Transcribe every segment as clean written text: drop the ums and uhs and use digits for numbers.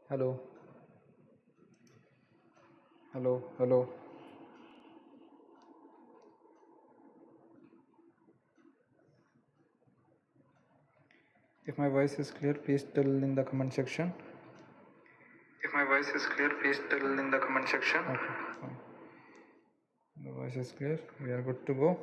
Hello, hello. If my voice is clear, please tell in the comment section. If my voice is clear, please tell in the comment section. Okay, fine. The voice is clear. We are good to go.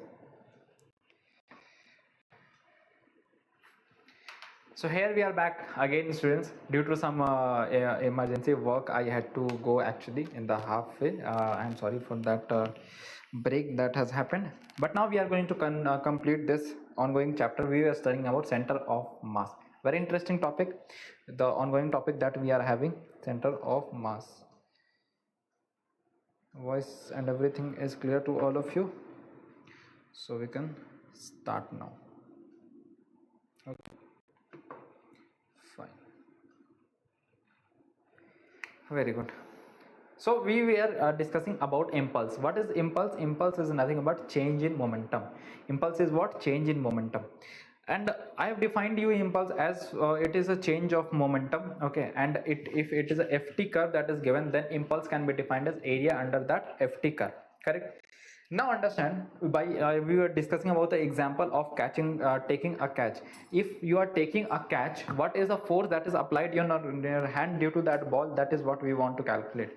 So here we are back again, students. Due to some emergency work, I had to go actually in the halfway. I'm sorry for that break that has happened. But now we are going to complete this ongoing chapter. We are studying about center of mass. Very interesting topic. The ongoing topic that we are having, center of mass. Voice and everything is clear to all of you. So we can start now. Okay. Fine. Very good. So we were discussing about impulse. What is impulse? Impulse is nothing but change in momentum. Impulse is what? Change in momentum. And I have defined you impulse as it is a change of momentum. Okay, and if it is a ft curve that is given, then impulse can be defined as area under that ft curve. Correct. Now understand, by we were discussing about the example of catching taking a catch. If you are taking a catch, what is the force that is applied in your hand due to that ball? That is what we want to calculate.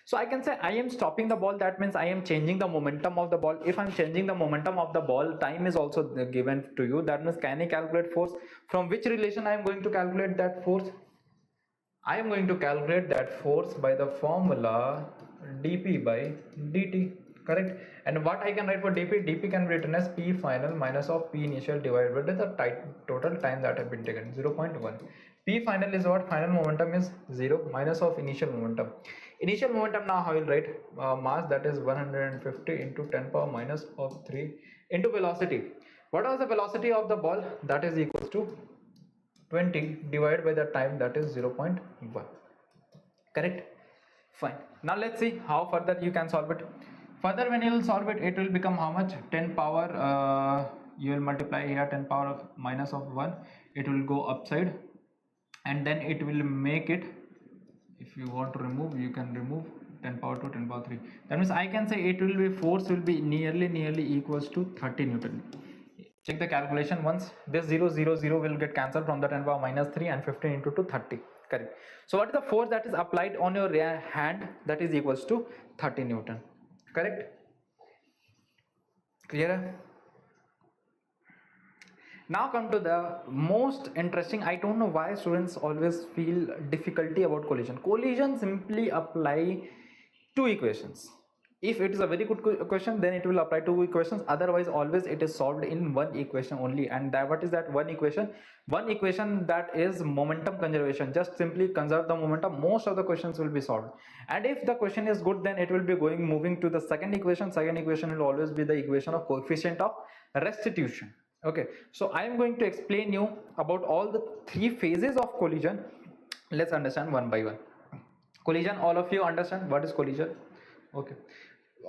So I can say I am stopping the ball. That means I am changing the momentum of the ball. If I'm changing the momentum of the ball, time is also given to you. That means can I calculate force? From which relation I am going to calculate that force? I am going to calculate that force by the formula dp by dt. Correct. And what I can write for dp can be written as p final minus of p initial divided by the total time that have been taken, 0.1. P final is what? Final momentum is 0 minus of initial momentum. Initial momentum, now I will write mass, that is 150 into 10 power minus of 3 into velocity. What was the velocity of the ball? That is equals to 20 divided by the time, that is 0.1. Correct. Fine. Now let's see how further you can solve it. Further, when you will solve it, it will become how much? 10 power, you will multiply here 10 power of minus of 1, it will go upside, and then it will make it, if you want to remove, you can remove 10 power 2, 10 power 3. That means I can say it will be, force will be nearly equals to 30 Newton. Check the calculation once. This 0 will get cancelled from the 10 power minus 3, and 15 into 2, 30. Correct. So what is the force that is applied on your hand? That is equals to 30 Newton. Correct. Clear? Now come to the most interesting. I don't know why students always feel difficulty about collision. Collision simply apply two equations. If it is a very good question, then it will apply two equations. Otherwise, always it is solved in one equation only. And that, what is that one equation? One equation, that is momentum conservation. Just simply conserve the momentum. Most of the questions will be solved. And if the question is good, then it will be moving to the second equation. Second equation will always be the equation of coefficient of restitution. Okay, so I am going to explain you about all the three phases of collision. Let's understand one by one. Collision, all of you understand what is collision? Okay.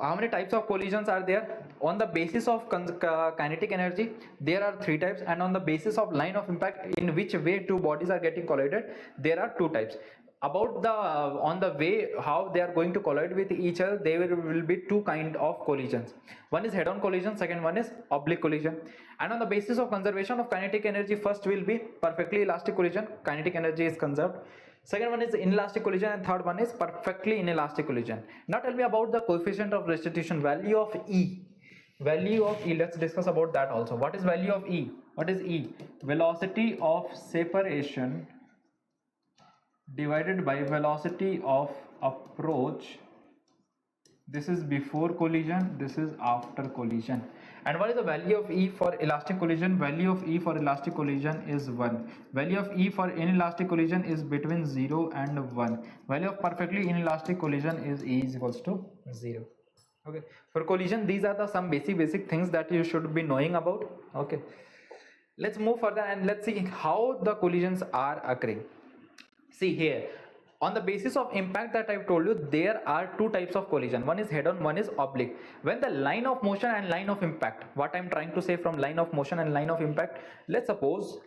How many types of collisions are there? On the basis of kinetic energy, there are three types, and on the basis of line of impact, in which way two bodies are getting collided, there are two types. About the on the way how they are going to collide with each other, there will be two kind of collisions. One is head-on collision, second one is oblique collision. And on the basis of conservation of kinetic energy, first will be perfectly elastic collision, kinetic energy is conserved. Second one is inelastic collision, and third one is perfectly inelastic collision. Now tell me about the coefficient of restitution, value of E. Value of E, let's discuss about that also. What is value of E? What is E? Velocity of separation divided by velocity of approach. This is before collision, this is after collision. And what is the value of E for elastic collision? Value of E for elastic collision is 1. Value of E for inelastic collision is between 0 and 1. Value of perfectly inelastic collision is E is equals to 0. Okay, for collision, these are the some basic things that you should be knowing about. Okay, let's move further and let's see how the collisions are occurring. See here, on the basis of impact that I've told you, there are two types of collision. One is head-on, one is oblique. When the line of motion and line of impact, what I'm trying to say from line of motion and line of impact, let's suppose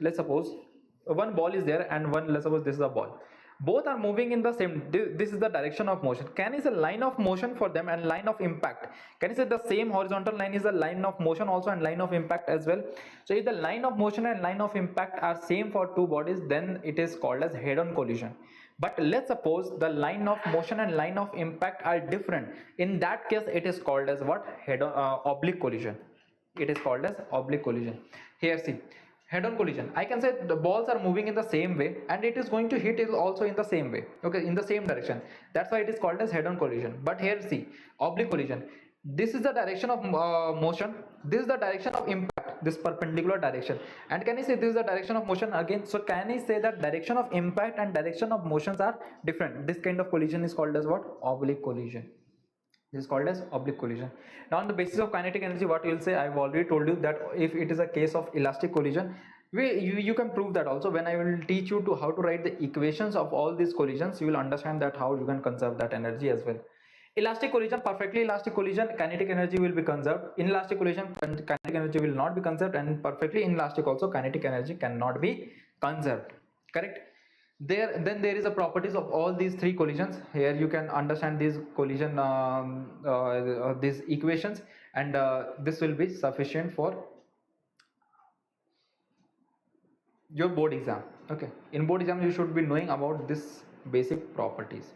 one ball is there and one, let's suppose this is a ball. both are moving in the same, this is the direction of motion. Can I say line of motion for them and line of impact? Can I say the same horizontal line is a line of motion also and line of impact as well? So if the line of motion and line of impact are same for two bodies, then it is called as head-on collision. But let's suppose the line of motion and line of impact are different. In that case, it is called as what? Head-on oblique collision. It is called as oblique collision. Here, see, head-on collision. I can say the balls are moving in the same way, and it is going to hit it also in the same way. Okay, in the same direction. That's why it is called as head-on collision. But here, see, oblique collision. This is the direction of motion. This is the direction of impact. This perpendicular direction. And can I say this is the direction of motion again? So can I say that direction of impact and direction of motions are different? This kind of collision is called as what? Oblique collision. This is called as oblique collision. Now on the basis of kinetic energy, what you will say, I've already told you that if it is a case of elastic collision, you can prove that also. When I will teach you to how to write the equations of all these collisions, you will understand that how you can conserve that energy as well. Elastic collision, perfectly elastic collision, kinetic energy will be conserved. Inelastic collision, kinetic energy will not be conserved, and perfectly inelastic also, kinetic energy cannot be conserved. Correct? Then there is a properties of all these three collisions. Here you can understand these collision these equations, and this will be sufficient for your board exam. Okay, in board exam you should be knowing about this basic properties.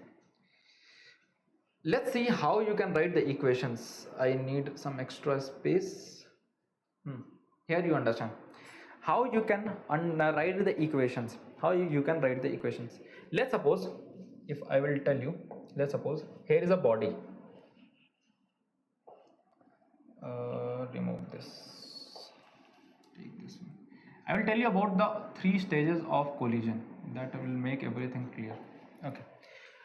Let's see how you can write the equations. I need some extra space. Here you understand how you can write the equations. How you can write the equations. Let's suppose, if I will tell you, let's suppose here is a body. Remove this. Take this one. I will tell you about the three stages of collision. That will make everything clear. Okay.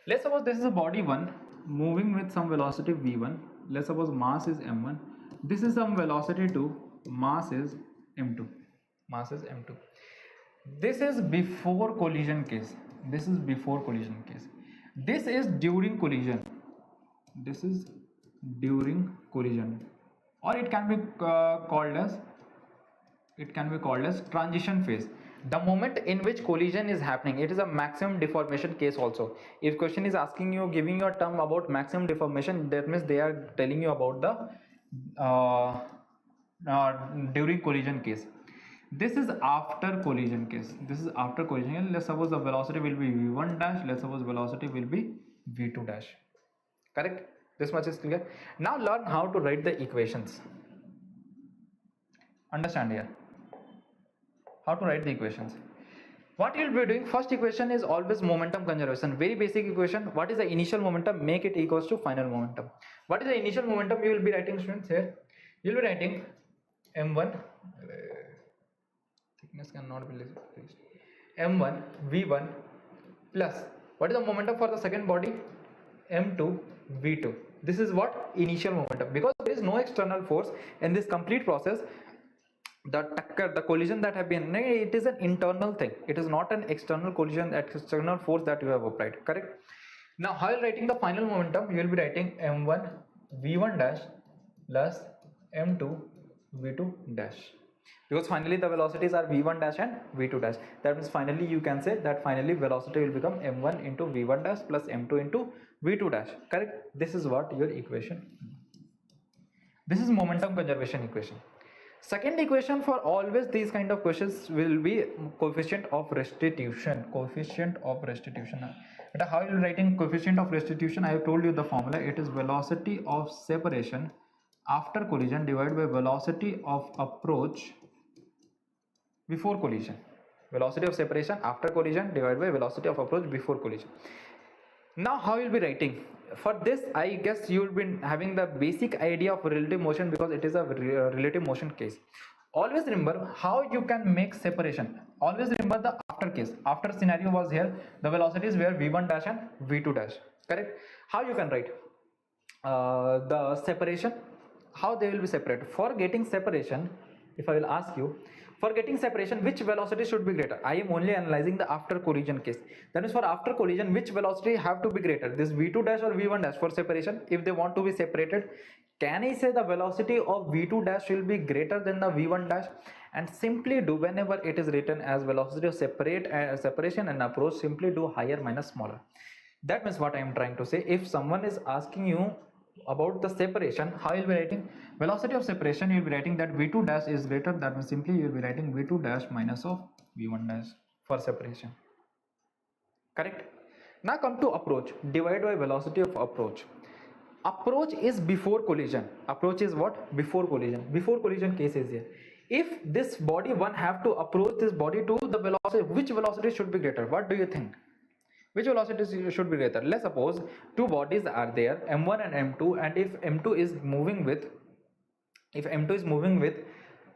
Let's suppose this is a body 1 moving with some velocity v1. Let's suppose mass is m1. This is some velocity 2. Mass is m2. Mass is m2. This is before collision case. This is before collision case. This is during collision. This is during collision, or it can be called as transition phase. The moment in which collision is happening, it is a maximum deformation case also. If question is asking you, giving you a term about maximum deformation, that means they are telling you about the during collision case. This is after collision case. This is after collision. Let's suppose the velocity will be v1 dash. Let's suppose velocity will be v2 dash. Correct? This much is clear. Now learn how to write the equations. Understand here how to write the equations. What you will be doing, first equation is always momentum conservation. Very basic equation. What is the initial momentum? Make it equals to final momentum. What is the initial momentum? You will be writing, students, here. You will be writing m1. Thickness cannot be reached. m1 v1 plus, what is the momentum for the second body? m2 v2. This is what? Initial momentum. Because there is no external force in this complete process, the collision that have been, it is an internal thing. It is not an external collision, external force that you have applied. Correct? Now while writing the final momentum, you will be writing m1 v1 dash plus m2 v2 dash, because finally the velocities are v1 dash and v2 dash. That means finally you can say that finally velocity will become m1 into v1 dash plus m2 into v2 dash. Correct? This is what your equation. This is momentum conservation equation. Second equation for always these kind of questions will be coefficient of restitution. Coefficient of restitution. But how you writing coefficient of restitution? I have told you the formula. It is velocity of separation after collision divided by velocity of approach before collision. Velocity of separation after collision divided by velocity of approach before collision. Now how you will be writing? For this, I guess you will be having the basic idea of relative motion, because it is a relative motion case. Always remember how you can make separation. Always remember the after case. After scenario was here, the velocities were v1 dash and v2 dash. Correct? How you can write the separation? How they will be separated? For getting separation, if I will ask you, for getting separation, which velocity should be greater? I am only analyzing the after collision case. That is, for after collision, which velocity have to be greater? This v2 dash or v1 dash for separation? If they want to be separated, can I say the velocity of v2 dash will be greater than the v1 dash? and simply do, whenever it is written as velocity of separation and approach, simply do higher minus smaller. That means what I am trying to say, if someone is asking you about the separation, how you'll be writing velocity of separation, you'll be writing that v2 dash is greater, that means simply you'll be writing v2 dash minus of v1 dash for separation. Correct? Now come to approach, divide by velocity of approach. Approach is before collision. Approach is what? Before collision. Before collision case is here. If this body one have to approach this body to the velocity, which velocity should be greater? What do you think? Which velocity should be greater? Let's suppose two bodies are there, m1 and m2, and if m2 is moving with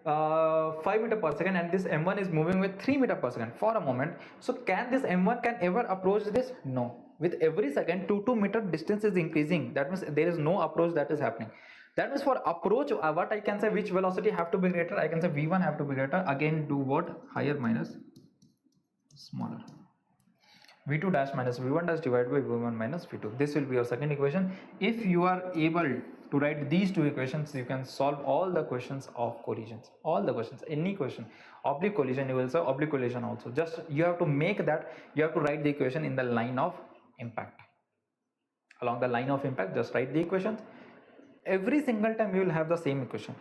5 meter per second and this m1 is moving with 3 meter per second for a moment, so can this m1 can ever approach this? No. With every second 2 meter distance is increasing, that means there is no approach that is happening. That means for approach, what I can say, which velocity have to be greater? I can say v1 have to be greater. Again, do what? Higher minus smaller. v2 dash minus v1 dash divided by v1 minus v2. This will be your second equation. If you are able to write these two equations, you can solve all the questions of collisions. All the questions, any question, oblique collision, you will solve oblique collision also. Just you have to make that, you have to write the equation in the line of impact. Along the line of impact, just write the equations. Every single time you will have the same equation.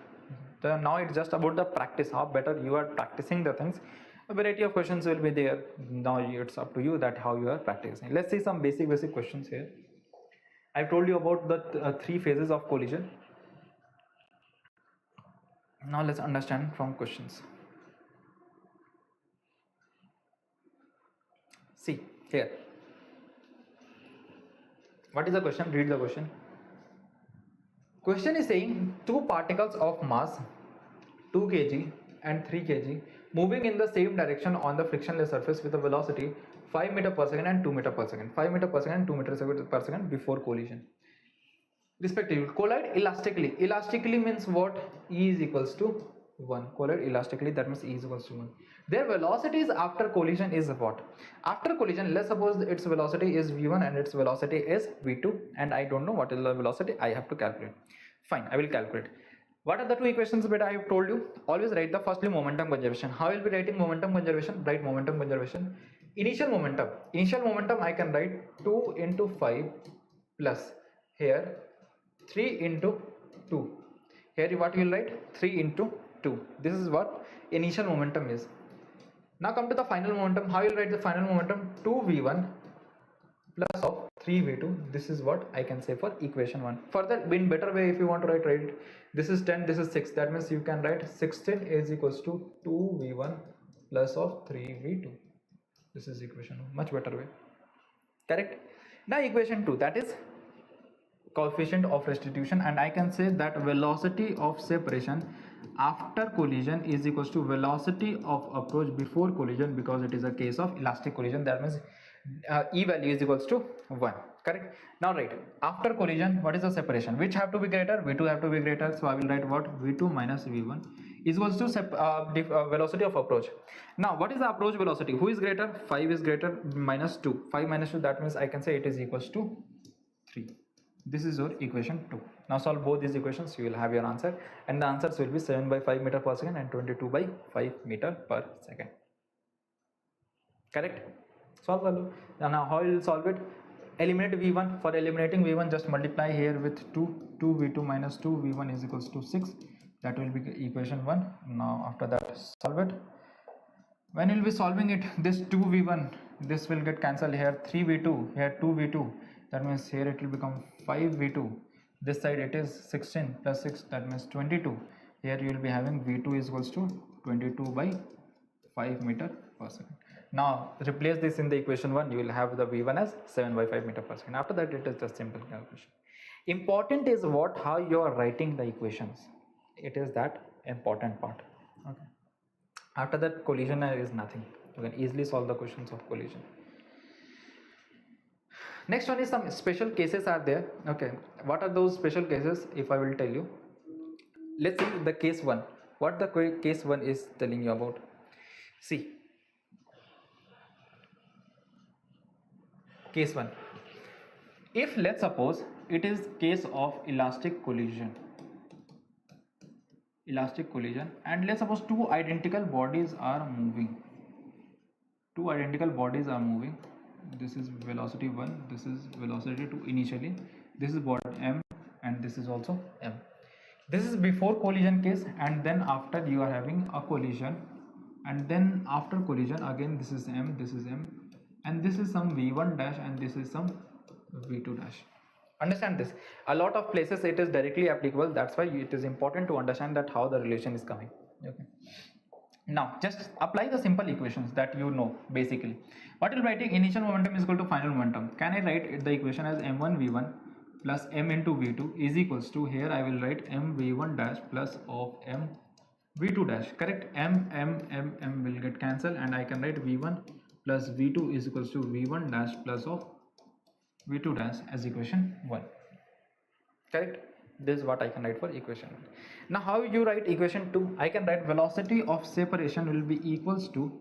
So now it's just about the practice, how better you are practicing the things. A variety of questions will be there. Now it's up to you that how you are practicing. Let's see some basic questions here. I've told you about the three phases of collision. Now let's understand from questions. See here. What is the question? Read the question. Question is saying two particles of mass 2 kg and 3 kg moving in the same direction on the frictionless surface with a velocity 5 meter per second and 2 meter per second. 5 meter per second and 2 meter per second before collision. Respectively, collide elastically. Elastically means what? E is equals to 1. Collide elastically, that means E is equals to 1. Their velocities after collision is what? After collision, let's suppose its velocity is v1 and its velocity is v2, and I don't know what is the velocity. I have to calculate. Fine, I will calculate. What are the two equations that I have told you? Always write the firstly momentum conservation. How will be writing momentum conservation? Write momentum conservation. Initial momentum. Initial momentum I can write 2 into 5 plus here 3 into 2. Here what you will write? 3 into 2. This is what initial momentum is. Now come to the final momentum. How you will write the final momentum? 2v1 plus of 3v2. This is what I can say for equation 1. Further, in better way, if you want to write this is 10, this is 6. That means you can write 16 is equals to 2v1 plus of 3v2. This is equation 1. Much better way. Correct? Now equation 2, that is coefficient of restitution, and I can say that velocity of separation after collision is equals to velocity of approach before collision, because it is a case of elastic collision. That means E value is equals to 1. Correct? Now write after collision, what is the separation? Which have to be greater? V2 have to be greater. So I will write what? V2 minus V1 is equals to velocity of approach. Now what is the approach velocity? Who is greater? 5 is greater minus 2. 5 minus 2, that means I can say it is equals to 3. This is your equation 2. Now solve both these equations, you will have your answer, and the answers will be 7 by 5 meter per second and 22 by 5 meter per second. Correct? Solve value. Now how you will solve it? Eliminate v1. For eliminating v1, just multiply here with 2. 2v2 minus 2v1 is equals to 6. That will be equation 1. Now after that, solve it. When you will be solving it, this 2v1, this will get cancelled here. 3v2, here 2v2. That means here it will become 5v2. This side it is 16 plus 6, that means 22. Here you will be having v2 is equals to 22 by 5 meter per second. Now replace this in the equation 1, you will have the v1 as 7 by 5 meter per second. After that, it is just simple calculation. Important is what? How you are writing the equations. It is that important part. Okay. After that, collision is nothing. You can easily solve the questions of collision. Next one is some special cases are there. Okay, what are those special cases? If I will tell you, let's see the case 1. What the case 1 is telling you about? See, case 1. If let's suppose it is case of elastic collision. elastic collision, and let's suppose two identical bodies are moving. This is velocity 1, this is velocity 2 initially, this is body m, and this is also m. This is before collision case, and then after you are having a collision, and then after collision again this is m, and this is some v1 dash and this is some v2 dash. Understand this. A lot of places it is directly applicable, that's why it is important to understand that how the relation is coming. Okay, now just apply the simple equations that you know basically. What will writing initial momentum is equal to final momentum? Can I write the equation as m1 v1 plus m into v2 is equals to, here I will write m v1 dash plus of m v2 dash, correct? M will get cancelled, and I can write v1 plus v2 is equals to v1 dash plus of v2 dash as equation 1, correct? This is what I can write for equation 1. Now how you write equation 2? I can write velocity of separation will be equals to,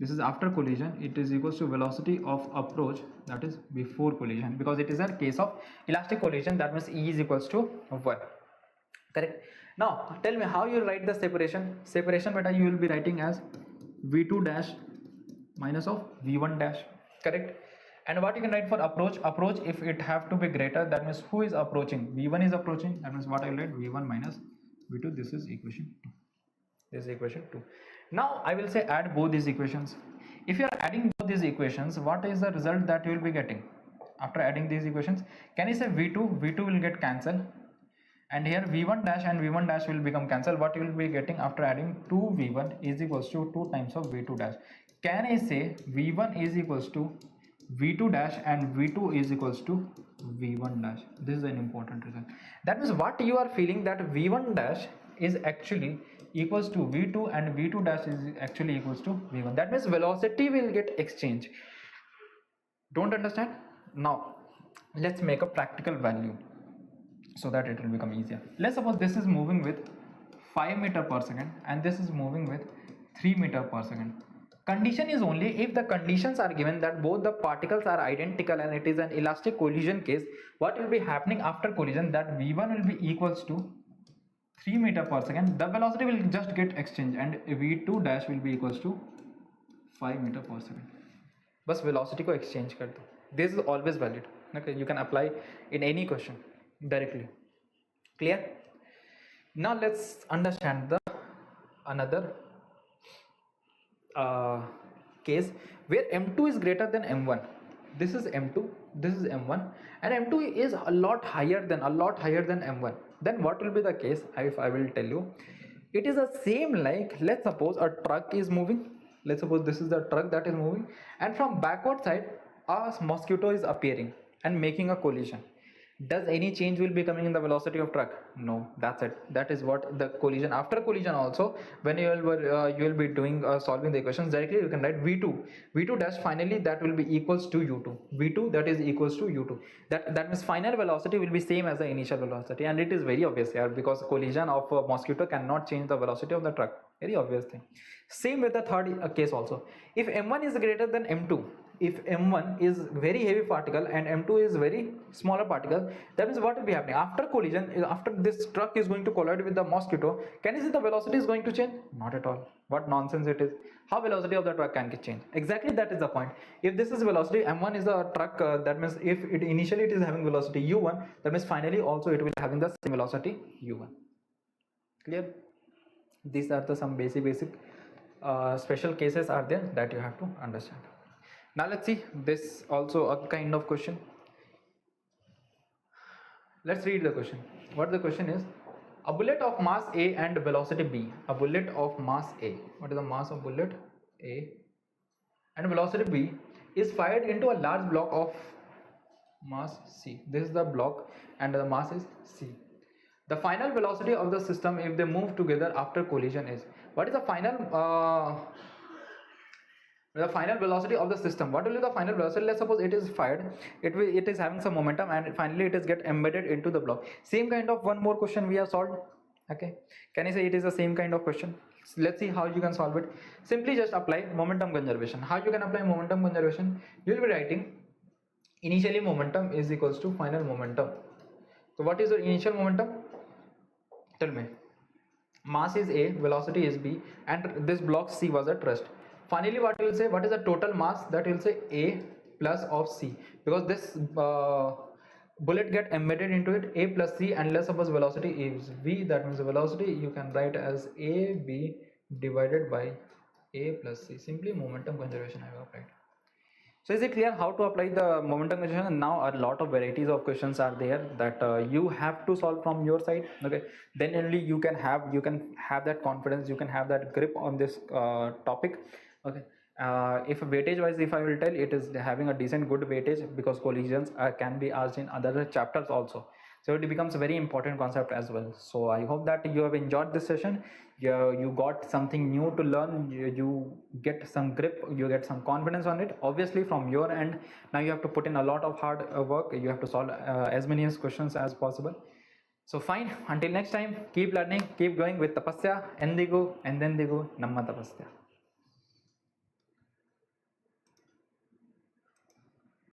this is after collision, it is equals to velocity of approach, that is before collision, because it is a case of elastic collision, that means E is equals to 1, correct? Now tell me how you write the separation. Beta, you will be writing as v2 dash minus of v1 dash, correct? And what you can write for approach, if it have to be greater, that means who is approaching? V1 is approaching, that means what I will write, v1 minus v2, this is equation 2. This is equation 2. Now I will say add both these equations. If you are adding both these equations, what is the result that you will be getting after adding these equations? Can you say v2 will get cancelled, and here v1 dash and v1 dash will become cancelled. What you will be getting after adding 2v1 is equals to 2 times of v2 dash. Can I say v1 is equals to v2 dash and v2 is equals to v1 dash? This is an important result. That means what you are feeling, that v1 dash is actually equals to v2 and v2 dash is actually equals to v1. That means velocity will get exchanged. Don't understand? Now let's make a practical value so that it will become easier. Let's suppose this is moving with 5 meter per second and this is moving with 3 meter per second. Condition is only if the conditions are given that both the particles are identical and it is an elastic collision case. What will be happening after collision, that v1 will be equals to 3 meter per second, the velocity will just get exchanged, and v2 dash will be equals to 5 meter per second. बस velocity को exchange कर दो. This is always valid. Okay, you can apply in any question directly. Clear? Now let's understand the another case where m2 is greater than m1. This is m2, this is m1, and m2 is a lot higher than m1. Then what will be the case? If I will tell you, it is the same like, let's suppose a truck is moving. Let's suppose this is the truck that is moving, and from backward side a mosquito is appearing and making a collision. Does any change will be coming in the velocity of truck? No, that's it. That is what the collision. After collision also, when you will be doing solving the equations directly, you can write v2 dash finally that will be equals to u2. v2 that is equals to u2. That means final velocity will be same as the initial velocity, and it is very obvious here because collision of a mosquito cannot change the velocity of the truck. Very obvious thing. Same with the third case also. If m1 is greater than m2, if m1 is very heavy particle and m2 is very smaller particle, that means what will be happening after collision, after this truck is going to collide with the mosquito, can you see the velocity is going to change? Not at all. What nonsense it is. How velocity of the truck can get changed? Exactly, that is the point. If this is velocity, m1 is a truck, that means if it initially it is having velocity u1, that means finally also it will having the same velocity u1. Clear? These are the some basic special cases are there that you have to understand. Now let's see this also a kind of question. Let's read the question. What the question is, a bullet of mass A and velocity B. A bullet of mass A. What is the mass of bullet? A. And velocity B is fired into a large block of mass C. This is the block and the mass is C. The final velocity of the system if they move together after collision is. What is the final velocity of the system? What will be the final velocity? Let's suppose it is fired, it is having some momentum and finally it is get embedded into the block. Same kind of one more question we have solved. Okay, can you say it is the same kind of question? Let's see how you can solve it. Simply just apply momentum conservation. How you can apply momentum conservation? You will be writing initially momentum is equals to final momentum. So what is your initial momentum? Tell me. mass is A, velocity is B, and this block C was at rest. Finally, what you will say, what is the total mass? That you will say A plus of C, because this bullet get embedded into it, A plus C, and let's suppose velocity is V, that means the velocity you can write as AB divided by A plus C. Simply momentum conservation I have applied. So is it clear how to apply the momentum conservation? And now a lot of varieties of questions are there that you have to solve from your side. Okay, then only you can have that confidence, you can have that grip on this topic. Okay, if weightage wise, if I will tell, it is having a decent good weightage because collisions can be asked in other chapters also. So it becomes a very important concept as well. So I hope that you have enjoyed this session. You got something new to learn, you get some grip, you get some confidence on it. Obviously from your end, now you have to put in a lot of hard work. You have to solve as many questions as possible. So fine, until next time, keep learning, keep going with Tapasya, endigu, endendigu, namma Tapasya.